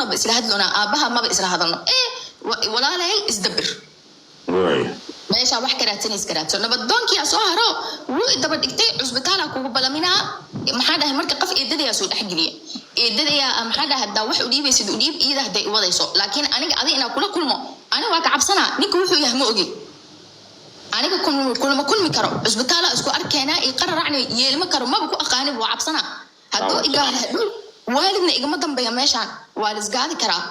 ما بإسلا هدلنا أبها ما بإسلا هدلنا إيه ولا لهي إزدبر meesha wax karaatinays karaato nabadoonkii soo haro wuu daba dhigtay cusbitaala kugu balamina maxaa dhahay marka qof eedadaya soo dhaxgeliya eedadaya maxaa dhahay hadaa wax u dhiibaysid u dhiib iyada haday wadayso laakiin aniga adiga ina kula kulmo aniga waa ka cabsana ninka wuxuu yahay ma ogi aniga kulma kulmi karo cusbitaala isku arkeena ee qararacni yeelma karo ma ku aqaani waa cabsana hadoo igaar waalidna igama dambeeya meeshaan waa lisgaadi karaa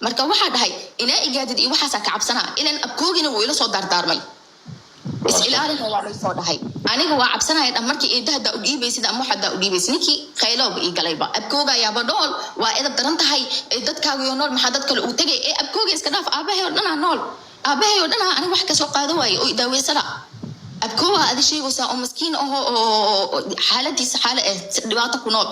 marka waxa dhahay ina igaadid iyo waxa ka cabsana ilan abkoogina wuu ila soo dardaarmay is ilaalina waa soo dhahay aniga waa cabsanahay markii eedada u dhiibaysid ama waxa u dhiibaysid ninkii khayloog ii galayba abkooga ayaa badhool waa edab daran tahay dadkaagu iyo nool maxaa dad kale u tagay abkooga iska dhaaf aabahay oo dhan nool aabahay oo dhan aniga wax ka soo qaado waay oo daaweysana abkooga adi sheegaysa oo miskiin oo xaaladiisa dhibaato ku nool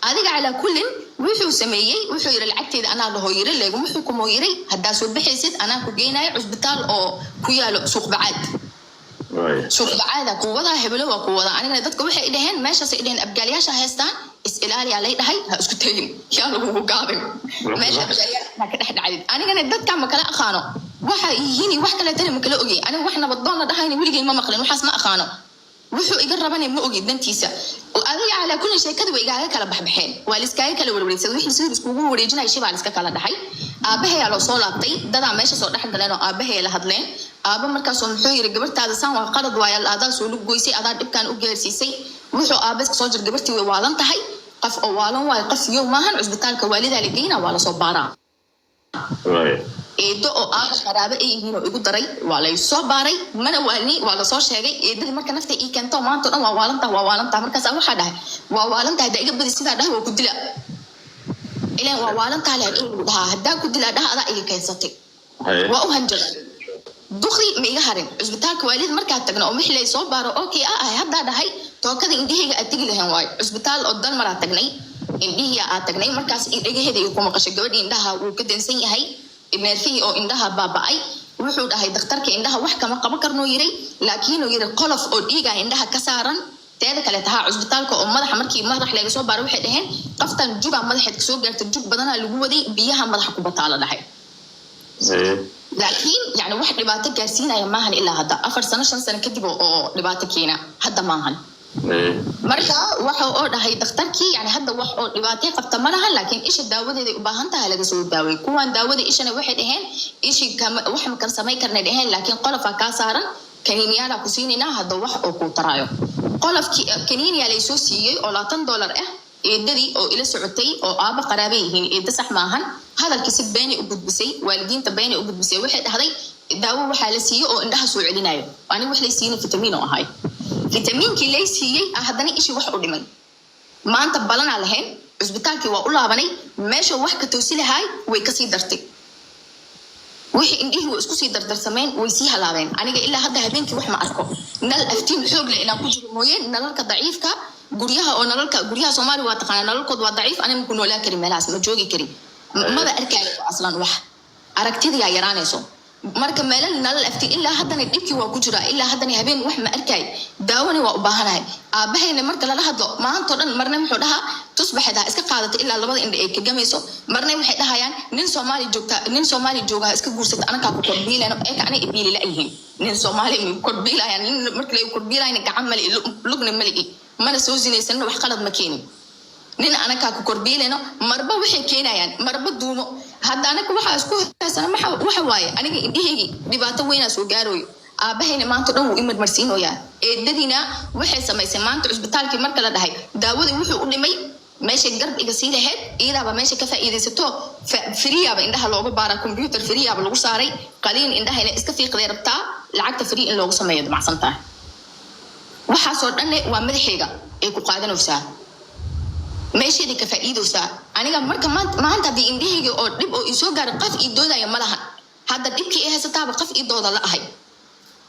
adiga ala kullin wuxuu sameeyay wuxuu yiri lacagteeda ana la hooyire leego wuxuu ku mooyiray hadaa soo bixaysid ana ku geenay cusbitaal oo ku yaalo suuq bacaad suuq bacaada ku wada hebelo waa ku wada aniga dadka waxay dhaheen meeshaas ay dhaheen abgaaliyaasha haystaan is ilaali alay dhahay ha isku tagin yaa lagu gaabin meesha abgaaliyaasha ka dhaxdhacay aniga dadka ma kala aqaano waxa yihiin wax kale tan ma kala ogi aniga wax nabaddoon la dhahay wiligay ma maqlin waxaas ma aqaano wuxuu iga rabanay ma ogi dantiisa oo adiga ala kulli sheekada way igaaga kala baxbaxeen waa liskaaga kala warwareegsan wixii sidii isku wareejinay shibaa liska kala dhaxay aabahay loo soo laabtay dada meesha soo dhaxgaleen oo aabahay la hadleen aaba markaas oo muxuu yiri gabartaada saan waa qalad waay adaa soo lug goysay adaa dhibkan u gaarsiisay wuxuu aabaska soo jir gabartii way waalan tahay qof oo waalan waay qof iyo maahan cusbitaalka waalida la geeyna waa la soo baaraa eedo oo aaba qaraabo ay yihiin oo igu daray waa la soo baaray mana waalni waa la soo sheegay eedada marka nafta ii keento maanta dhan waa waalanta markaas waxa dhahay waa waalanta hadaa iga badi sida dhahay waa ku dila ileen waa waalanta la dhaha hadaa ku dila dhaha adaa iga keensatay waa u hanjada duqri ma iga harin cusbitaalka waalid markaa tagna oo wixii la soo baaro okay hadaa dhahay tookada indhahayga aad tagi lahayn waay cusbitaal oo dal maraa tagnay indhihiya aad tagnay markaas indhaheeda ku maqashay gabadhii indhaha wuu ka dansan yahay neerfihii oo indhaha baaba'ay wuxuu dhahay dhakhtarka indhaha wax kama qaban karnoo yiray laakiin uu yiri qolof oo dhiiga indhaha ka saaran teeda kale taha cusbitaalka oo madaxa markii madax laga soo baaro waxay dhaheen qaftan juga madaxeed ka soo gaartay jug badana lagu waday biyaha madaxa ku bataala dhahay laakiin yani wax dhibaato gaarsiinaya maahan ilaa hadda 4 sano 5 sano kadib oo dhibaato keena hadda maahan marka waxa oo dhahay dhakhtarkii yani hadda wax oo dhibaato qabta malaha laakiin isha daawadeeda u baahan tahay laga soo daaway kuwan daawada ishana waxay dhaheen ishi wax ma kan samay karnay dhaheen laakiin qolofa ka saaran kaniiniyada ku siinina hadda wax oo ku taraayo qolofkii kaniiniya la soo siiyay oo $20 eedadii oo ila socotay oo aaba qaraabo yihiin eeda sax maahan hadalkii si been u gudbisay waalidiinta been u gudbisay waxay dhahday daawo waxa la siiyay oo indhaha soo celinayo ani wax la siiyay fitamiin oo ahay fitamiinkii la siiyay hadana ishi wax u dhimay maanta balana lahayn cusbitaalkii waa u laabanay meesha wax ka toosi lahaay way ka sii dartay wixii indhihii isku sii dardarsameen way sii halaabeen aniga ilaa hadda habeenkii wax ma arko nal aftiin xoog leh inaan ku jiro mooyeen nalalka daciifka guryaha oo nalalka guryaha Soomaaliya waa taqaan nalalkoodu waa daciif aniga ku noolaa karin meelahaas ma joogi karin ma ba arkaayo aslan wax aragtida yaraanayso marka meelan nalal aftiin ilaa haddana dhibkii waa ku jira ilaa haddana habeen wax ma arkay daawani waa u baahanahay aabahayna marka la hadlo maanta dhan marna wuxuu dhahaa tusbaxda iska qaadato ilaa labada indha ay ka gamayso marna waxay dhahayaan nin Soomaali jooga iska guursata anaka ku korbiilayno ee ka anay ibiili la yihiin nin Soomaali mi korbiilayaan nin marka ay korbiilayna gacan mali lugna mali mana soo sinaysan wax qalad ma keenin nin anaka ku korbiilayno marba waxay keenayaan marba duumo hadda anaka waxa isku haysan waxa waaye aniga indhahaygi dhibaato weyn soo gaarooyo aabahayna maanta dhan wuu imad marsiinooyaa eedadina waxay samaysay maanta cusbitaalkii marka la dhahay daawada wuxuu u dhimay meesha garb iga sii lahayd iyadaaba meesha ka faa'iideysato firiyaaba indhaha looga baara computer firiyaaba lagu saaray qaliin indhahayna iska fiiqday rabtaa lacagta firi in loogu sameeyo macsan tahay waxaasoo dhan waa madaxayga ay ku qaadanaysaa meeshii ka faa'iideysaa aniga marka maanta hadii indhahayga oo dib oo isoo gaar qaf ii doodaya malaha hadda dibkii ay haysataaba qaf ii dooda la ahay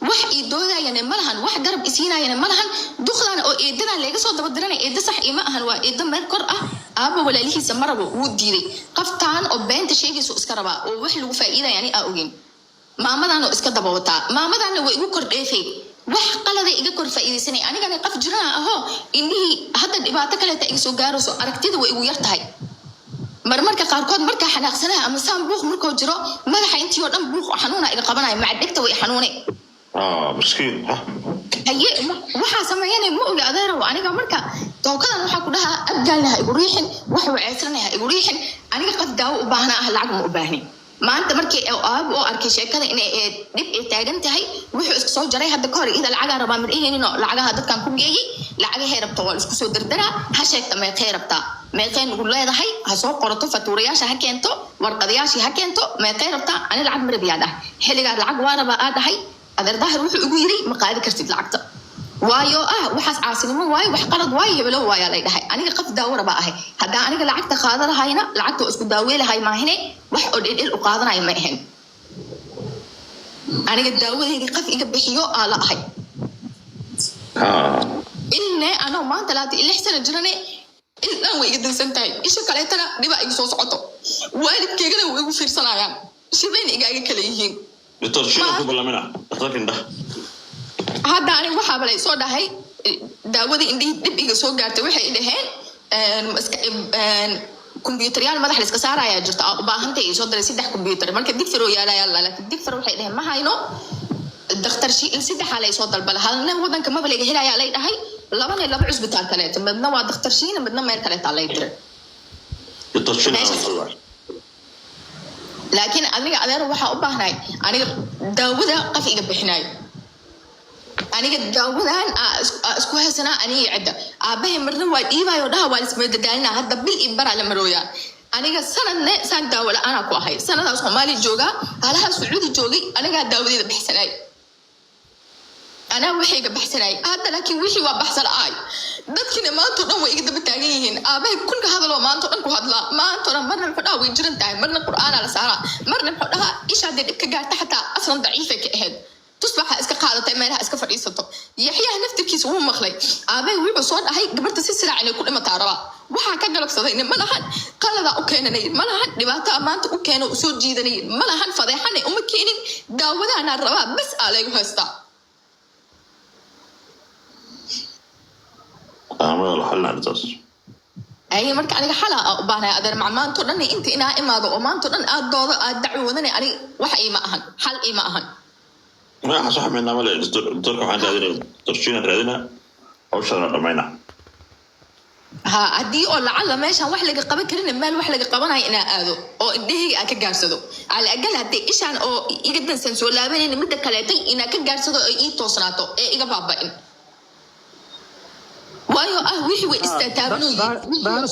wax ii doodayana malahan wax garab isiinayana malahan duqdan oo eedada laga soo daba diranay eeda sax ima ahan waa eeda meel kor ah aaba walaalihiisa marabo wuu diiday qaftaan oo beenta sheegayso iska raba oo wax lagu faa'iidayani aa ogeen maamadan oo iska daba wata maamadan way igu kor dheefay wax qalada iga kor faa'iideysanay anigana qaf jirana aho indhii hadda dhibaato kale ta iga soo gaarayso aragtida way igu yartahay marmarka qaarkood marka xanaaqsanaha ama saan buuq markuu jiro madaxa intii oo dhan buuq xanuuna iga qabanay macdegta way xanuunay miskiin haye waxa sameeyay ma oga adeero aniga marka tookadan waxa ku dhaha abgalnaha igu riixin wax waceysanaha igu riixin aniga qad daawo u baahna ah lacag ma u baahnin maanta markii aab oo arkay sheekada inay dib ay taagan tahay wuxuu isku soo jaray hadda kahor ida lacag rabaa midhiinino lacagaha dadkan ku geeyay lacagaha rabto waa isku soo dardara ha sheegta ma qeyrabta ma qeyn ugu leedahay ha soo qorato fatuurayaasha ha keento warqadayaasha ha keento ma qeyrabta ani lacag marbiyaad ah xiliga lacag waaraba aadahay adeer daahir wuxuu ugu yiri ma qaadi kartid lacagta waayo waxaas caasinimo waayo wax qalad waayo hebelo waayo la dhahay aniga qaf daawara ba ahay hada aniga lacagta qaadanaayna lacagta isku daaweelahay maahine wax oo dhil u qaadanayo ma ahan aniga daawadeedii qaf iga bixiyo ala ahay inna ana maanta laati 6 sano jirane ilaa way iga dansantahay isha kaleetana dhiba igu soo socoto waalidkeygana way igu fiirsanayaan shibeen iga kala yihiin لترشيح بالله لكن ده هذا أنا وحاب لي صودا هاي داودي إندي دب إيجا سو قارتي وحي إدهين كمبيوتريال ما دحلس كسارة يا جرت باهنتي صودا لسيدح كمبيوتر مركب دكتور يلا يلا لكن دكتور وحي إدهين ما هاينو الدكتور شيء السيدح على صودا البلا هل نهو ذنك ما بلي هلا يا لي هاي لبني لبع عزبتال كلات بدنا وا دكتور شيء بدنا ما يركلت على يدر لكن أنا وحى أباهناي أنا داودا قفي بحناي أنا داودان أسكوها سنة أنا عدة أبيه مرنا وإيبا يودها والسمير دالنا هذا بالإبرة على مرويا أنا سنة سان داولا أنا كواهي سنة ده صومالي جوجا على هالسعودي جوجي أنا قاعد داودي بحسناي أنا وحي بحسناي هذا لكن وحي وبحسن آي dadkina maanta dhan way iga taagan yihiin aabay kulka hadalo maanta dhan ku hadla maanta dhan marna fadhaa way jiran tahay marna quraana la saara marna fadhaa isha dib ka gaarta xataa aslan daciif ka ahayd tusbaxa iska qaadatay meelaha iska fadhiisato yaxyaa naftirkiisa uu maqlay aabay wuxuu soo dhahay gabarta si siraac inay ku dhimataa raba waxa ka galabsaday ma lahan qalada u keenanay ma lahan dhibaato maanta u keeno soo jiidanay ma lahan fadeexan uma keenin daawadaana raba bas aleegu haysta أنا الحل على أساس أي مرك أنا حلا أبانا أقدر مع ما أنتو لأني أنت إنا إما ذو وما أنتو لأن أدعو ذني أنا وحي ما أهن حل إيه ما أهن ما صح من نعمل دكتور عند هذين ترشينا هذين أو شغلنا رمينا ها أدي أو لعل ماشي وحلق قبل كرين المال وحلق قبنا هنا أذو أو إديه أكجارسدو على أقل هدي إيش عن أو يقدر سنسو لا بين مدة كلاتي إن أكجارسدو إيه توصناتو إيه إجا بابين وايو وحي واستتابنوا ده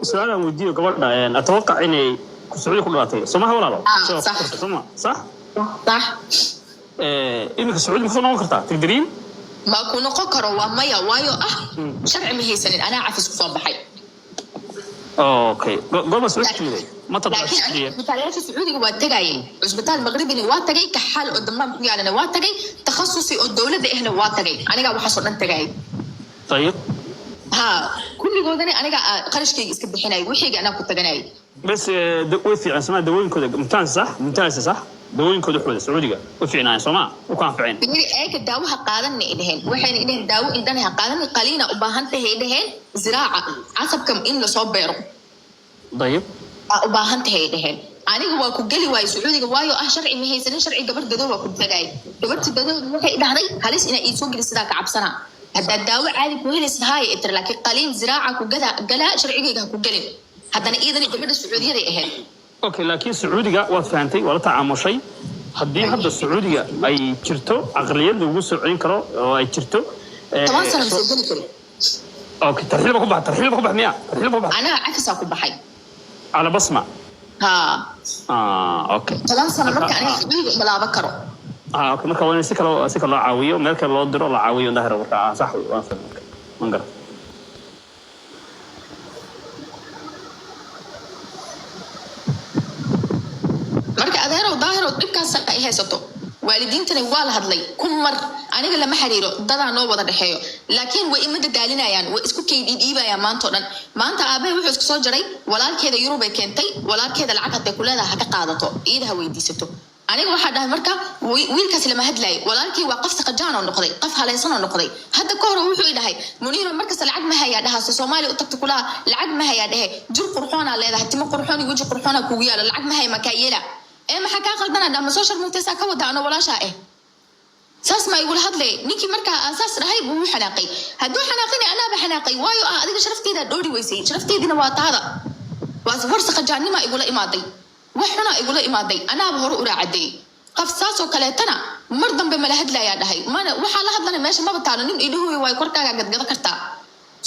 سؤال ودي قبل أتوقع إني سعودي كل وقت سماه ولا لا صح صح إنك السعودي مخلون وكرتا تقدرين ما كنا قكروا ومايا وايو شرع مهيسن أنا عافس كفاب حي أوكي قبل سعودي ما تطلع لكن بتاعي السعودي هو تجاي عزبتال المغربي هو تجاي كحال قدام يعني هو تجاي تخصصي الدولة ده إحنا هو تجاي أنا قاعد بحصل أنت جاي طيب ها كل جودني أنا قاعد قرش كي يسكب حناي وحي أنا كنت جناي بس وفي عن سماء دوين كده ممتاز صح ممتاز صح دوين كده حول السعودية وفي عناية سماء وكان في عين بيجي أيك الدواء هقالن إدهن وحين إدهن دواء إدهن هقالن قلينا وباهنته إدهن زراعة عصب كم إن لصبره طيب وباهنته إدهن أنا هو كجلي واي سعودي وايو شرعي مهي سنة شرعي قبر جدول وكنت جاي قبرت جدول وحي إدهني هلس إن يسوق للسلاك عبسنا هذا الدواء عادي كويس هاي إتر لكن قليل زراعة وجلا شرعي كجلي هذا أنا إذا قبل السعودية إهل أوكي لكن السعودية وفانتي ولا تعامل شيء هدي هذا السعودية أي شرتو أغلية اللي وصل كرو أي شرتو طبعا سنة مسجلة كله أوكي ترحيل بقبح مياه أنا عكس أكو بحي على بصمة أوكي طبعا سنة مركا أنا بلا بكرو أوكي مركا وانا سكر الله عاوية ومركا الله درو الله عاوية ونهر وركا صح وانفر منقر marka adeero daahiro dibkaas ay haysato waalidiintana waa la hadlay kumar aniga lama xiriiro dada noo wada dhaxeeyo laakiin way imada daalinayaan way isku keydhiibayaan maanta dhan maanta aabahay wuxuu isku soo jaray walaalkeeda Yurub ay keentay walaalkeeda lacag hadda kuleedahay ka qaadato iidaha weydiisato aniga waxa dhahay marka wiilkaas lama hadlay walaalkii waa qof saqajaan oo noqday qof halaysan oo noqday hadda ka hor wuxuu dhahay muniir markaas lacag ma haya dhaha Soomaaliya u tagto kula lacag ma haya dhahay jir qurxoon aan leedahay timo qurxoon iyo waji qurxoon ku yaala lacag ma haya maka yeela ma ka qaldana dhama social media ka wada ana walaasha saas ma igula hadlay ninkii marka asaas dhahay buu xanaaqay haduu xanaaqini ana ba xanaaqay waayo adiga sharafteeda dhoori weysay sharafteedina waa taada waa warsa qajaanima igula imaaday waxna igula imaaday ana hore u raacaday qof saas oo kale tana mar dambe ma la hadlaya dhahay mana waxa la hadlana meesha ma bataano nin idhooy way korkaaga gadgada karta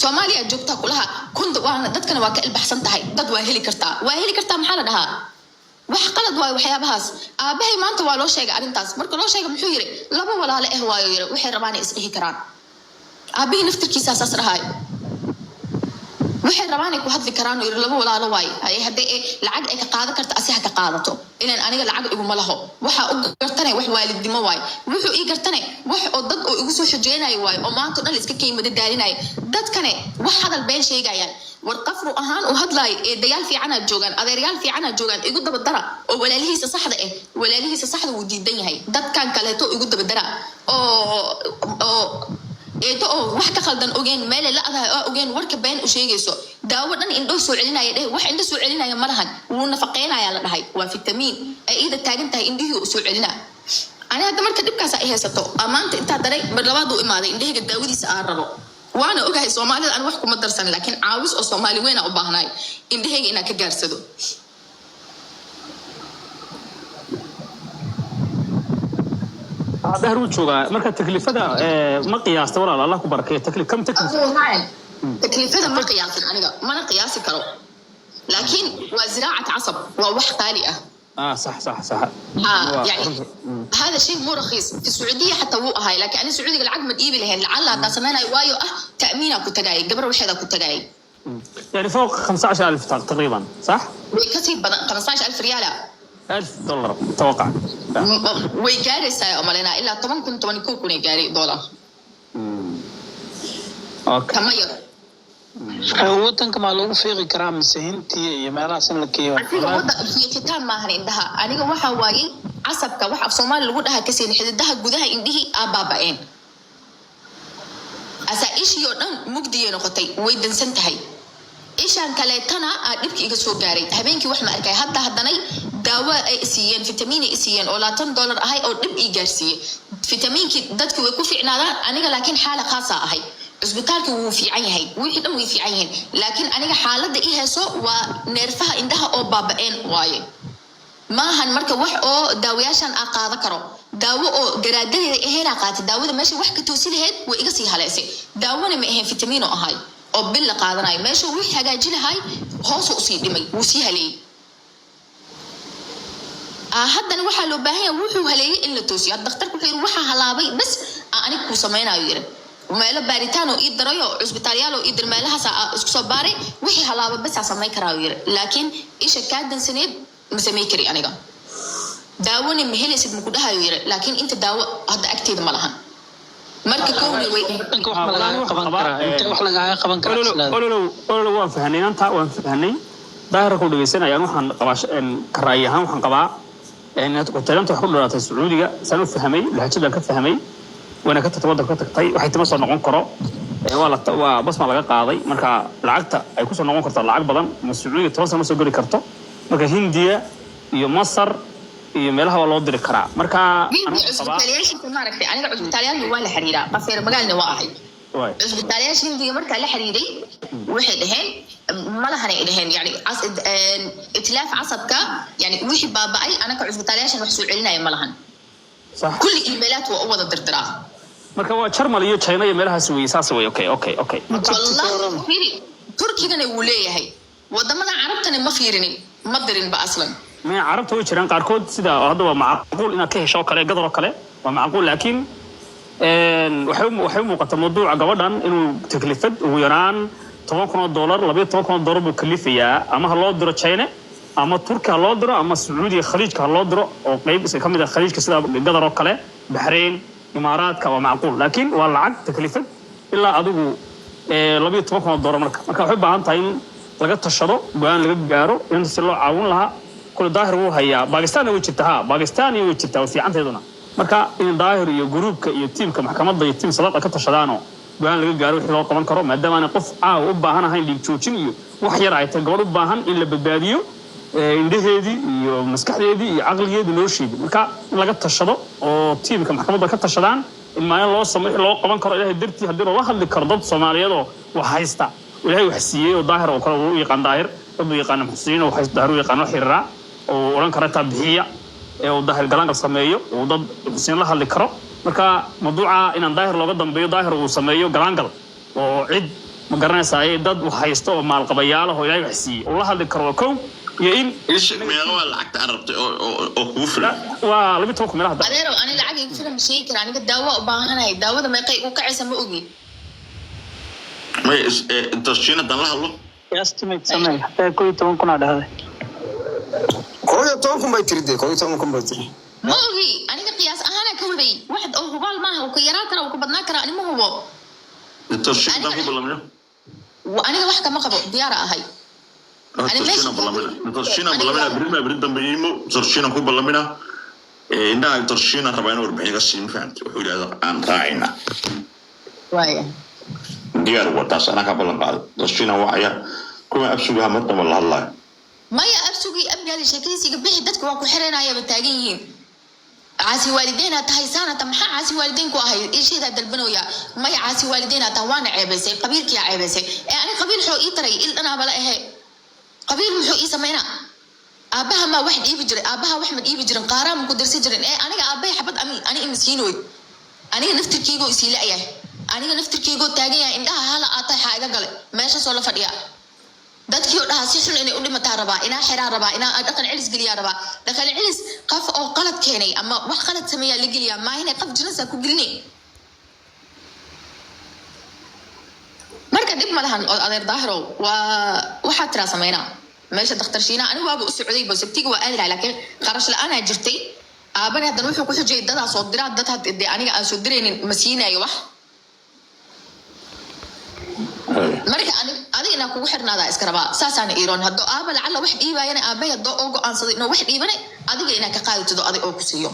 Soomaaliya joogta kulaha kun waana dadkana waa ka ilbaxsan tahay dad waa heli karta maxaa la dhahaa wax qalad waay waxyaabahaas aabahay maanta waa loo sheegay arintaas marka loo sheegay muxuu yiri laba walaalo waayo yiri waxay rabaan isdhihi karaan aabahay naftirkiisa asaas rahay waxay rabaan ku hadli karaan yiri laba walaalo waay ay hadee lacag ay ka qaadan karta asiha ka qaadato inaan aniga lacag igu ma laho waxa u gartanay wax waalidnimo waay wuxuu ii gartanay wax oo dad oo igu soo xijeenay waay oo maanta dhan iska keemada daalinay dadkane wax hadal been sheegayaan warqafru ahaan oo hadlay dayaal fiican joogan adeeryaal fiican joogan igu daba dara oo walaalihiisa saxda uu diidan yahay dadkan kale to igu daba dara oo wax ka khaldan ogeen meel la adahay oo ogeen warka been u sheegayso daawo dhan indho soo celinaya wax indho soo celinaya malahan wuu nafaqeynaya la dhahay waa fitamiin ay ida taagan tahay indhihi soo celina ana hadda marka dibkaas ay haysato amaanta inta daray mar labaad uu imaaday indhiga daawadiisa aan rabo وانا اوغاي Soomaalida aan wax kuma darsan laakiin caawis oo Soomaali weyn u baahnay indhahayga inaan ka gaarsado هذا هو جوجا marka taklifada ma qiyaasta walaal Allah ku barakeeyo kam taklifada ma qiyaasin aniga mana qiyaasi karo laakiin waa ziraacad casab waa wax qaali صح يعني هذا شيء مو رخيص في السعوديه حتى هو هاي لكن انا السعوديه العقد مديبي لهن لعل هذا سمينا وايو تامينه كنت جاي قبل وحده كنت جاي يعني فوق 15000 تقريبا صح ويكسب 15000 ريال $1000 اتوقع ويجاري سايمالنا الا طبعا كنت كون يجاري دولار اوكي كم يورو ودنك ما لو فيقي كرام سهنتي iyo meelaha san la keeyo fiiqitaan ma ahan indhaha aniga waxa waayay casabka waxa af Soomaali lagu dhaha ka seen xididaha gudaha indhihi abaaba'een asa ishiyo dhan mugdiye noqotay way dansan tahay ishaan kale tana dhibki iga soo gaaray habeenkii wax ma arkay hadanay daawo ay siiyeen fitamiin ay siiyeen oo $10 ahay oo dhib ii gaarsiiyay fitamiinki dadku way ku fiicnaadaan aniga laakiin xaalad khaas ah ahay isbitaalku wuu fiican yahay wixii dhan way fiican yihiin laakiin aniga xaaladda ii hayso waa neerfaha indhaha oo baaba'een waaye maahan marka wax oo daawayaashan aan qaada karo daawo oo garaadadeeda aheena qaatay daawada meesha wax ka toosi lahayd way iga sii haleysay daawona ma ahayn fitamiin oo ahay oo bil la qaadanayo meesha wixii hagaaji lahay hoos u sii dhimay wuu sii haleeyay haddana waxaa loo baahan yahay wuxuu haleeyay in la toosiyo dhakhtarku wuxuu yiri waxa halaabay bas aniga ku sameeynayo yiri meelo baaritaan oo ii darayo cusbitaalyaal oo ii dir meelahaas isku soo baaray wixii halaaba bas sameey karaa yiri laakiin isha ka dansaneed ma sameey kari aniga daawona ma helaysid ma ku dhahayo yiri laakiin inta daawo hadda agteeda ma lahan marka kooni way wax laga qaban karaa waan fahnay anta waan fahnay daahir ku dhageysanayaan waxaan qabaa ka raayahan waxaan qabaa inaad ku talanta wax ku dhalaatay Sacuudiga sanu fahmay lahajada ka fahmay وانا كنت ودك تقطعي waxay timo soo noqon karo waa bas ma laga qaaday marka lacagta ay ku soo noqon karto lacag badan Sacuudiga toos ma soo gari karto marka Hindiya iyo Masar iyo meelaha waa loo diri karaa marka aniga cusbitaalyaal waa la xiriira qafeer magaalna waa ahay cusbitaalyaasha Hindiya marka la xiriiray waxay dhaheen malahan ay dhaheen yani itlaaf casabka yani wixii baaba'ay anaka cusbitaalyaashan wax soo celinaya malahan صح كل ايميلات وأوضة الدردرة marka waa Germany iyo China iyo meelahaas way saas way okay والله تركيا كان يقول لي هي wadamada carabtana ma fiirinin ma dirin ba aslan ma carabta way jiraan qaarkood sida hadda waa macquul inaad ka hesho kale gadar kale waa macquul laakiin waxay muuqata mawduuca gabadhan inuu taklifad ugu yaraan $10,000 $12,000 buu kalifayaa ama loo diro China ama Turkiga loo diro ama Sacuudiga Khaliijka loo diro oo qayb iska kamid ah Khaliijka sida gadar oo kale Bahrain Imaaraadka waa macquul laakiin waa lacag taklifad ilaa adigu $12,000 marka waxay baahan tahay in laga tashado go'aan laga gaaro in si loo caawin lahaa كل ظاهر هو هيا باكستان وجهتها باكستان وجهتها وفي عنتيدنا marka in daahir iyo groupka iyo teamka maxkamadda iyo team salaad ka tashadaano baan laga gaaro wixii loo qaban karo maadaama qof u baahan ahayn dhiig joojin iyo wax yar ay tahay gabadh u baahan in la badbaadiyo indhaheedii iyo maskaxdeedii iyo aqligeedii loo sheegay marka in laga tashado oo teamka maxkamadda ka tashadaan in ma loo sameeyo loo qaban karo ilaahay dartii hadii loo hadli karo dad Soomaaliyeed oo wax haysta ilaahay wax siiyay oo daahir oo kale uu yaqaan daahir dad yaqaan xuseen oo haysta daahir yaqaan xirra oo oran kara tabiiya oo daahir galaan sameeyo oo dad xuseen la hadli karo marka mawduuca in daahir looga dambeeyo daahir uu sameeyo galaangal oo cid ma garanaysaa dad wax haysta oo maal qabayaal oo ilaahay wax siiyay oo la hadli karo kow iyo in meelo lacagta arabtay oo ku filan waa labi toban meelaha adeero ani lacag igu filan sheey kara aniga daawo u baahanahay daawada meeqay u kacaysa ma ogi ma tarshina dan la hadlo estimate samee hatta koy toban kuna dhahday koy toban kun bay tiride koy toban kun bay tiride ma ogi aniga qiyaas ahaan ka waday waxad oo hubaal ma aha oo ka yaraa kara oo ka badnaa kara ani ma hubo tarshina dan ku balamyo aniga wax kama qabo diyaar ahay tarshina balamina birima biridam bayimo tarshina ku balamina inda tarshina rabayna warbixin ka siin fahamtay wuxuu yiraahdaa aan raacina waaya diyaar wadaas ana ka balan qaado tarshina waaya kuma absuga madda wala hadlay maya absugi abgaali shakaysiga bixi dadku waa ku xireynaya bataagan yihiin caasi waalideena tahay saanata maxaa caasi waalideyn ku ahay isheeda dalbanooya maya caasi waalideena taa waana ceebaysay qabiilkii ceebaysay ani qabiil xoo ii taray il dhanaa bala ahay qabiil muxuu ii sameeyna aabaha ma wax dhiibi jiray aabaha wax ma dhiibi jirin qaaraam ku dirsi jirin aniga aabay xabad ani miskiinoy aniga naftirkeygo isii laayahay aniga naftirkeygo taagan yahay indhaha hala aatay xaaga gale meesha soo la fadhiya dadkii oo dhaha si xun inay u dhimataa rabaa inaa xiraa rabaa inaa dhaqan cilis geliyaa rabaa dhaqan cilis qof oo qalad keenay ama wax qalad sameeyaa la geliyaa ma inay qof jinasa ku gelinay marka dib ma lahan adeer daahiro waa waxa tira sameeyna meesha dhakhtar shiina anigu waaba u socday boo sabtiga waa aad laakiin qarash la'aan ay jirtay aabana hadan wuxuu ku xujay dad soo diraa dad hadii aniga aan soo direenin masiinayo wax marka adiga kugu xirnaada iska rabaa saasaan iiroon hadoo aaba lacala wax dhiibayana aabay hadoo oo go'aansaday inuu wax dhiibane adiga ina ka qaadito adiga oo ku siiyo